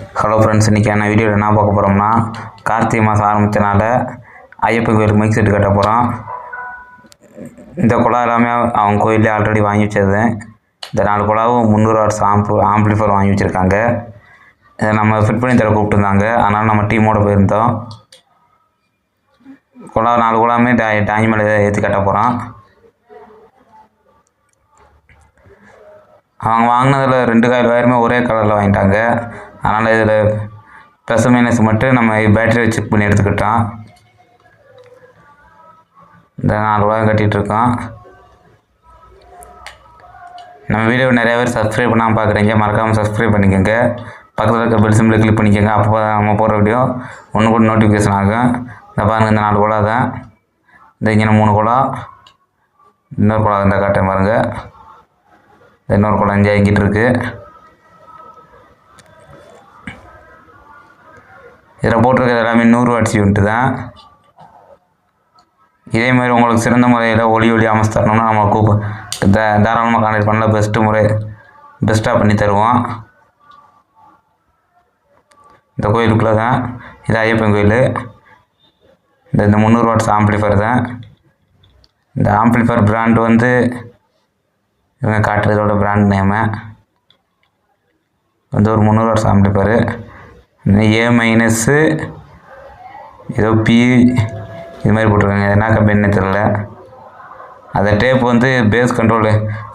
Hello friends, இன்றைக்கி என்ன வீடியோவில் என்ன பார்க்க போகிறோம்னா, கார்த்திகை மாதம் ஆரம்பித்தனால ஐயப்பன் கோயிலுக்கு மைக் செட்டு கட்ட போகிறோம். இந்த குழா எல்லாமே அவங்க கோயிலே ஆல்ரெடி வாங்கி வச்சது. இந்த 4 குழாவும் 300 வாட்ஸ் ஆம்பிளிஃபர் வாங்கி வச்சுருக்காங்க. இதை நம்ம ஃபிட் பண்ணி தர கூப்பிட்டுருந்தாங்க. அதனால் நம்ம டீமோடு போயிருந்தோம். குழா 4 குழாமே டேங்கி மேலே ஏற்றி கட்ட போகிறோம். அவங்க வாங்கினதில் 2 காயில் வயருமே ஒரே கலரில் வாங்கிட்டாங்க. அதனால் இதில் ப்ளஸ் மைனஸ் மட்டும் நம்ம பேட்டரி செக் பண்ணி எடுத்துக்கிட்டோம். இந்த 4 குழாயும் கட்டிகிட்ருக்கோம். நம்ம வீடியோவை நிறையா பேர் சப்ஸ்கிரைப் பண்ணாமல் பார்க்குறீங்க. மறக்காமல் சப்ஸ்கிரைப் பண்ணிக்கோங்க. பக்கத்தில் இருக்க பெல் சிம்பிளை கிளிக் பண்ணிக்கோங்க. அப்போ தான் நம்ம போடுற வீடியோ ஒன்று கூட நோட்டிஃபிகேஷன் ஆகும். இந்த பாருங்கள், இந்த 4 குழா தான். இந்த இங்கே 3 குழா, இன்னொரு குழா இந்த காட்டேன் பாருங்கள். இன்னொரு குழா இங்கே இங்கிட்டு இருக்குது. இதில் போட்டிருக்கிறது எல்லாமே 100 வாட்ஸ் யூனிட்டு தான். இதே மாதிரி உங்களுக்கு சிறந்த முறையில் ஒளி அமைச்சு தரணும்னா நம்ம தாராளமாக கான்டாக்ட் பண்ணலாம். பெஸ்ட்டாக பண்ணி தருவோம். இந்த கோயிலுக்குள்ளே தான். இது ஐயப்பன் கோயில். இந்த 300 வாட்ஸ் ஆம்பிளிஃபர் தான். இந்த ஆம்பிளிஃபர் பிராண்டு வந்து இவங்க காட்டுறதோட பிராண்ட் நேமு வந்து ஒரு 300 வாட்ஸ் ஆம்பிளிஃபரு. A- ஏதோ P இது மாதிரி போட்டிருக்காங்க. என்ன கம்பெனின்னு தெரியல. அந்த டேப் வந்து பேஸ் கண்ட்ரோலு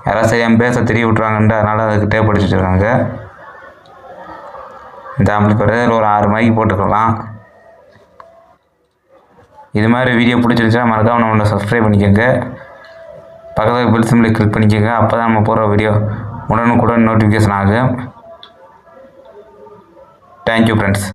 யாராவது சரியாக பேஸை தெரிய விட்ருவாங்கன்ட்டு அதனால் அதுக்கு டேப் அடிச்சு வச்சுருக்காங்க. இந்த ஆம்பிளிஃபரு ஒரு 6 மைக்கு போட்டுக்கலாம். இது மாதிரி வீடியோ பிடிச்சிருந்துச்சுன்னா மறக்காம நம்மளை சப்ஸ்கிரைப் பண்ணிக்கோங்க. பக்கத்தில் பெல் சிம்பிளை கிளிக் பண்ணிக்கோங்க. அப்போ தான் நம்ம போடுற வீடியோ உடனுக்குடன் நோட்டிஃபிகேஷன் ஆகும். Thank you friends.